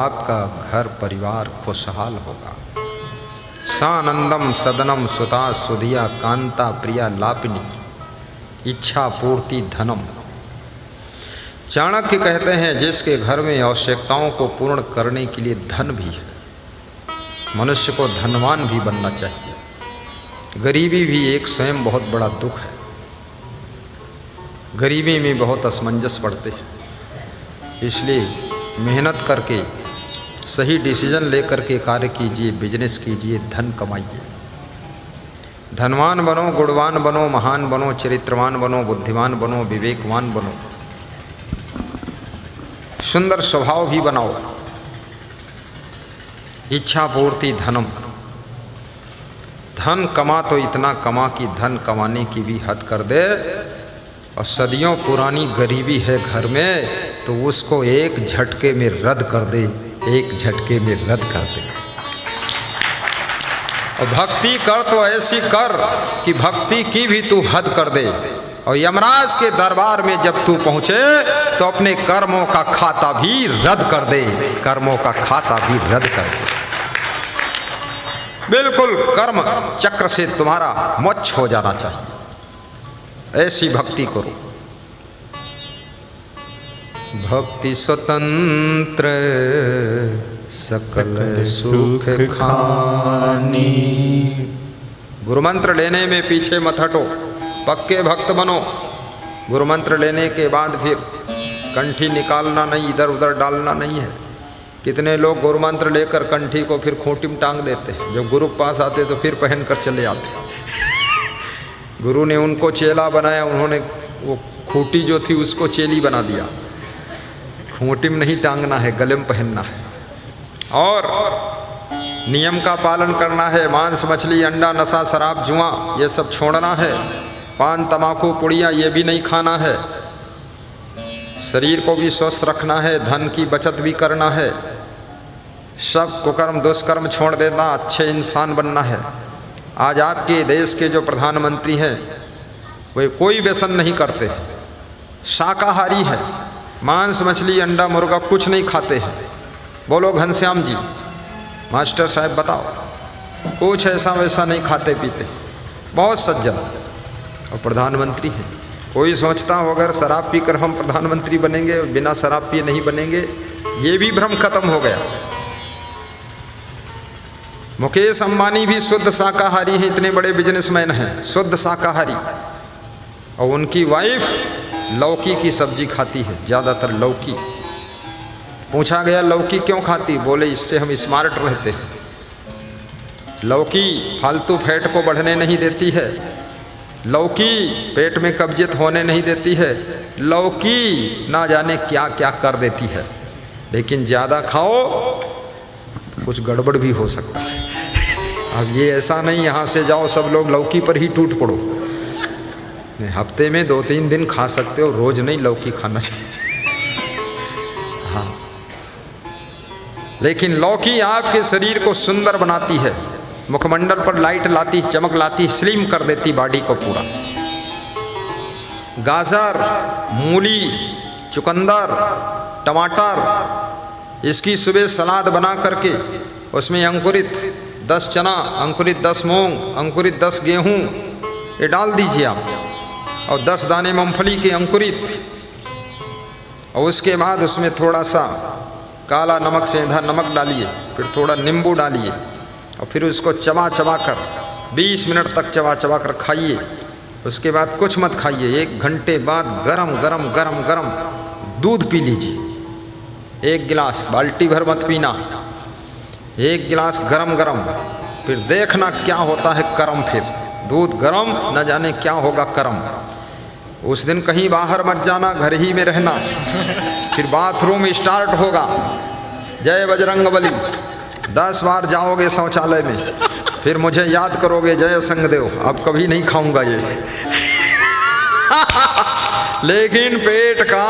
आपका घर परिवार खुशहाल होगा। सानंदम सदनम सुता सुधिया कांता प्रिया लापिनी इच्छा पूर्ति धनम। चाणक्य कहते हैं जिसके घर में आवश्यकताओं को पूर्ण करने के लिए धन भी है, मनुष्य को धनवान भी बनना चाहिए। गरीबी भी एक स्वयं बहुत बड़ा दुख है। गरीबी में बहुत असमंजस पड़ते हैं, इसलिए मेहनत करके सही डिसीजन लेकर के कार्य कीजिए, बिजनेस कीजिए, धन कमाइए। धनवान बनो, गुणवान बनो, महान बनो, चरित्रवान बनो, बुद्धिमान बनो, विवेकवान बनो, सुंदर स्वभाव भी बनाओ। इच्छा पूर्ति धनम। धन कमा तो इतना कमा कि धन कमाने की भी हद कर दे, और सदियों पुरानी गरीबी है घर में तो उसको एक झटके में रद्द कर दे, एक झटके में रद्द कर दे। और भक्ति कर तो ऐसी कर कि भक्ति की भी तू हद कर दे, और यमराज के दरबार में जब तू पहुंचे तो अपने कर्मों का खाता भी रद्द कर दे, कर्मों का खाता भी रद्द कर दे। बिल्कुल कर्म चक्र से तुम्हारा मोक्ष हो जाना चाहिए। ऐसी भक्ति करो। भक्ति स्वतंत्र सकल सुख खानी। गुरु मंत्र लेने में पीछे मत हटो, पक्के भक्त बनो। गुरु मंत्र लेने के बाद फिर कंठी निकालना नहीं, इधर उधर डालना नहीं है। कितने लोग गुरु मंत्र लेकर कंठी को फिर खूंटी में टांग देते हैं, जब गुरु पास आते तो फिर पहन कर चले आते। गुरु ने उनको चेला बनाया, उन्होंने वो खूंटी जो थी उसको चेली बना दिया। खूंटी में नहीं टांगना है, गले में पहनना है, और नियम का पालन करना है। मांस मछली अंडा नशा शराब जुआ ये सब छोड़ना है। पान तमाकू पुड़िया ये भी नहीं खाना है। शरीर को भी स्वस्थ रखना है, धन की बचत भी करना है। सब कुकर्म दुष्कर्म छोड़ देना, अच्छे इंसान बनना है। आज आपके देश के जो प्रधानमंत्री हैं वे कोई व्यसन नहीं करते, शाकाहारी है, मांस मछली अंडा मुर्गा कुछ नहीं खाते हैं। बोलो घनश्याम जी, मास्टर साहब बताओ, कुछ ऐसा वैसा नहीं खाते पीते, बहुत सज्जन और प्रधानमंत्री हैं। कोई सोचता हो अगर शराब पीकर हम प्रधानमंत्री बनेंगे, बिना शराब पिए नहीं बनेंगे, ये भी भ्रम खत्म हो गया। मुकेश अंबानी भी शुद्ध शाकाहारी हैं, इतने बड़े बिजनेसमैन हैं, शुद्ध शाकाहारी, और उनकी वाइफ लौकी की सब्जी खाती है, ज़्यादातर लौकी। पूछा गया लौकी क्यों खाती, बोले इससे हम स्मार्ट रहते हैं। लौकी फालतू फैट को बढ़ने नहीं देती है, लौकी पेट में कब्जियत होने नहीं देती है, लौकी ना जाने क्या क्या कर देती है। लेकिन ज़्यादा खाओ कुछ गड़बड़ भी हो सकता है। अब ये ऐसा नहीं यहाँ से जाओ सब लोग लौकी पर ही टूट पड़ो। हफ्ते में 2-3 दिन खा सकते हो, रोज नहीं लौकी खाना चाहिए। हाँ, लेकिन लौकी आपके शरीर को सुंदर बनाती है, मुखमंडल पर लाइट लाती, चमक लाती, स्लिम कर देती बॉडी को पूरा। गाजर, मूली, चुकंदर, टमाटर, इसकी सुबह सलाद बना करके उसमें अंकुरित 10 चना, अंकुरित 10 मूंग, अंकुरित 10 गेहूँ ये डाल दीजिए आप, और 10 दाने मूंगफली के अंकुरित, और उसके बाद उसमें थोड़ा सा काला नमक सेंधा नमक डालिए, फिर थोड़ा नींबू डालिए, और फिर उसको चबा चबा कर 20 मिनट तक चबा चबा कर खाइए। उसके बाद कुछ मत खाइए। 1 घंटे बाद गरम गरम गरम गरम दूध पी लीजिए, 1 गिलास, बाल्टी भर मत पीना, 1 गिलास गरम गरम। फिर देखना क्या होता है करम, फिर दूध गरम, न जाने क्या होगा करम। उस दिन कहीं बाहर मत जाना, घर ही में रहना। फिर बाथरूम स्टार्ट होगा, जय बजरंगबली, 10 बार जाओगे शौचालय में, फिर मुझे याद करोगे जय संगदेव। अब कभी नहीं खाऊंगा ये। लेकिन पेट का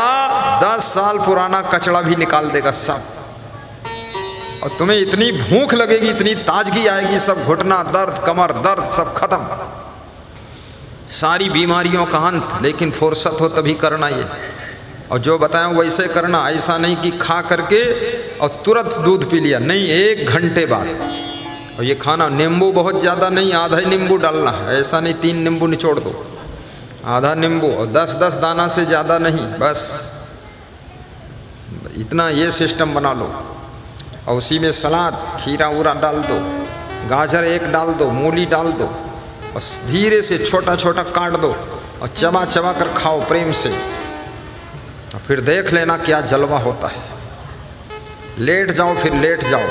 10 साल पुराना कचड़ा भी निकाल देगा सब, और तुम्हें इतनी भूख लगेगी, इतनी ताजगी आएगी, सब घुटना दर्द, कमर दर्द सब खत्म, सारी बीमारियों का अंत। लेकिन फुर्सत हो तभी करना ये, और जो बताएं वैसे करना। ऐसा नहीं कि खा करके और तुरंत दूध पी लिया, नहीं 1 घंटे बाद। और ये खाना नींबू बहुत ज़्यादा नहीं, आधा ही नींबू डालना है, ऐसा नहीं 3 नींबू निचोड़ दो, आधा नींबू, और 10-10 दाना से ज़्यादा नहीं, बस इतना ये सिस्टम बना लो। और उसी में सलाद, खीरा उरा डाल दो, गाजर 1 डाल दो, मूली डाल दो, और धीरे से छोटा छोटा काट दो और चबा चबा कर खाओ प्रेम से। और फिर देख लेना क्या जलवा होता है। लेट जाओ, फिर लेट जाओ,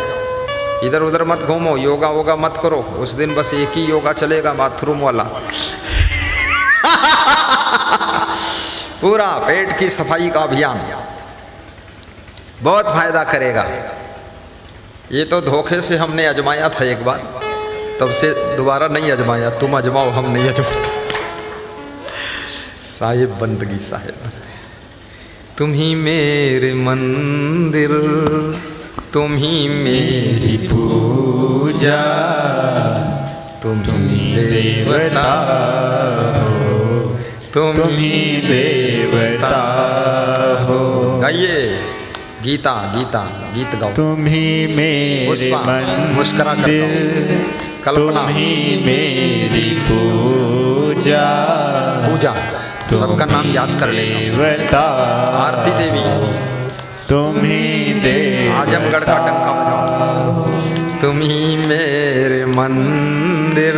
इधर उधर मत घूमो, योगा वोगा मत करो। उस दिन बस एक ही योगा चलेगा, बाथरूम वाला पूरा पेट की सफाई का अभियान बहुत फायदा करेगा। ये तो धोखे से हमने अजमाया था एक बार, तब से दोबारा नहीं अजमाया। तुम अजमाओ, हम नहीं अजमाते। साहिब बंदगी साहिब, तुम ही मेरे मंदिर, तुम ही मेरी पूजा, तुम ही देवता हो, तुम ही देवता हो। गाइए गीता, गीता गीत गाओ। तुम ही मेरे मंदिर, कल्पना, तुम ही मेरी पूजा, पूजा सबका नाम याद कर लेना। आरती देवी, तुम ही देवता, आजमगढ़ का डंका बजाओ। तुम ही मेरे मंदिर,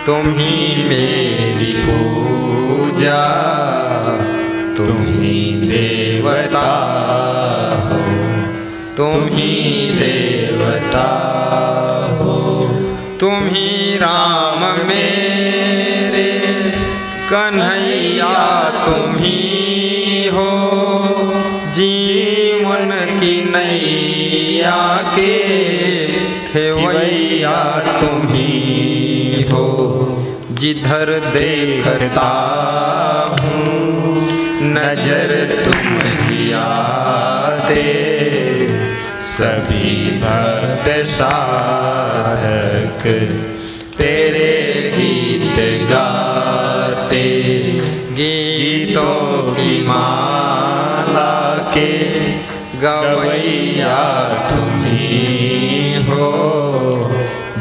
तुम ही मेरी पूजा, तुम ही देवता हो, तुम ही देवता हो। तुम ही राम मेरे कन्हैया, तुम ही हो जीवन की नैया के खेवैया, तुम ही हो। जिधर देखता हूँ नजर तुम ही आते, सभी भक्त साधक तेरे गीत गाते। गीतों की माला के गवैया तुम ही हो,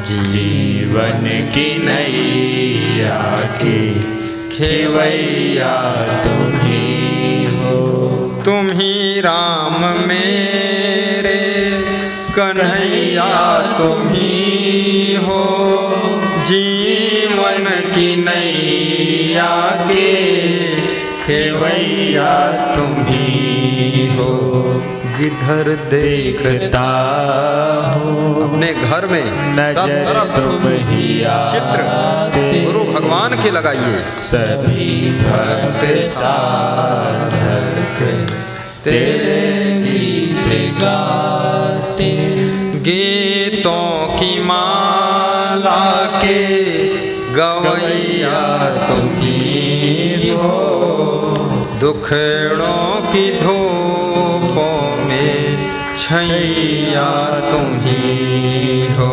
जीवन की नैया की खेवैया तुम ही हो। तुम ही राम मेरे कन्हैया, तुम ही हो जीवन की नैया के खेवैया, तुम ही हो। जिधर देखता हो अपने घर में नजर तुम ही चित्र गुरु भगवान के लगाइए। सभी भक्त साधक तेरे गीत गाते। गीतों की माला के गवैया तुम ही हो, दुखड़ों की धूपों में छैया तुम ही हो।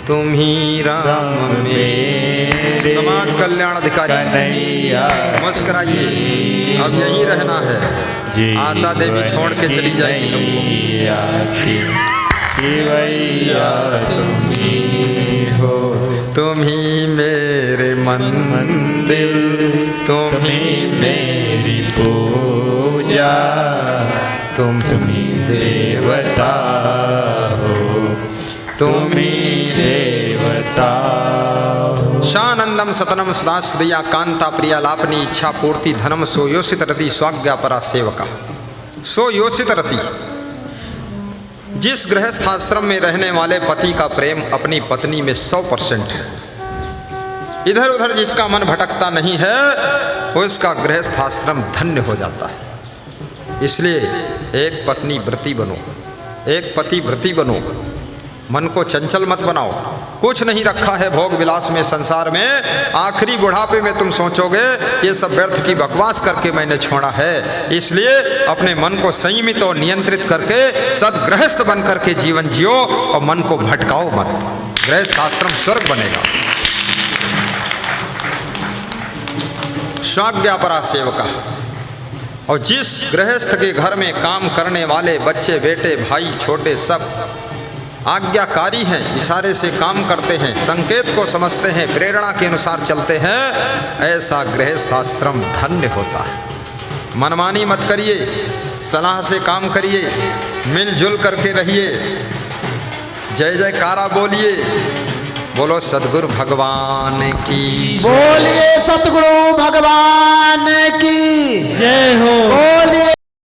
तुम ही राम मेरे समाज कल्याण अधिकारी कन्हैया, मुस्कुराइए, अब यही रहना है। आशा देवी छोड़ के चली जाएगी तुमको। भैया तुम ही हो, तुम ही मेरे मंदिर, तुम ही मेरी पूजा, तुम ही देवता हो, तुम ही देवता हो। शानंदम सतनम सदा सुदया कांता प्रिया लापनी इच्छा पूर्ति धनम सो योषित रति स्वाज्ञा परा सेवका। सो योषित रति, जिस गृहस्थ आश्रम में रहने वाले पति का प्रेम अपनी पत्नी में 100% है, इधर उधर जिसका मन भटकता नहीं है, उसका गृहस्थ आश्रम धन्य हो जाता है। इसलिए एक पत्नी व्रती बनो, एक पति व्रती बनो। मन को चंचल मत बनाओ। कुछ नहीं रखा है भोग विलास में, संसार में। आखिरी बुढ़ापे में तुम सोचोगे ये सब व्यर्थ की बकवास करके मैंने छोड़ा है। इसलिए अपने मन को संयमित और नियंत्रित करके सदगृहस्थ बन करके जीवन जियो और मन को भटकाओ मत। गृहस्थ आश्रम स्वर्ग बनेगा। स्वाज्ञा परा सेवका, और जिस गृहस्थ के घर में काम करने वाले बच्चे, बेटे, भाई, छोटे सब आज्ञाकारी हैं, इशारे से काम करते हैं, संकेत को समझते हैं, प्रेरणा के अनुसार चलते हैं, ऐसा गृहस्थ आश्रम धन्य होता है। मनमानी मत करिए, सलाह से काम करिए, मिलजुल करके रहिए, जय जयकारा बोलिए। बोलो सद्गुरु भगवान की, बोलिए सतगुरु भगवान की जय हो। बोलिए।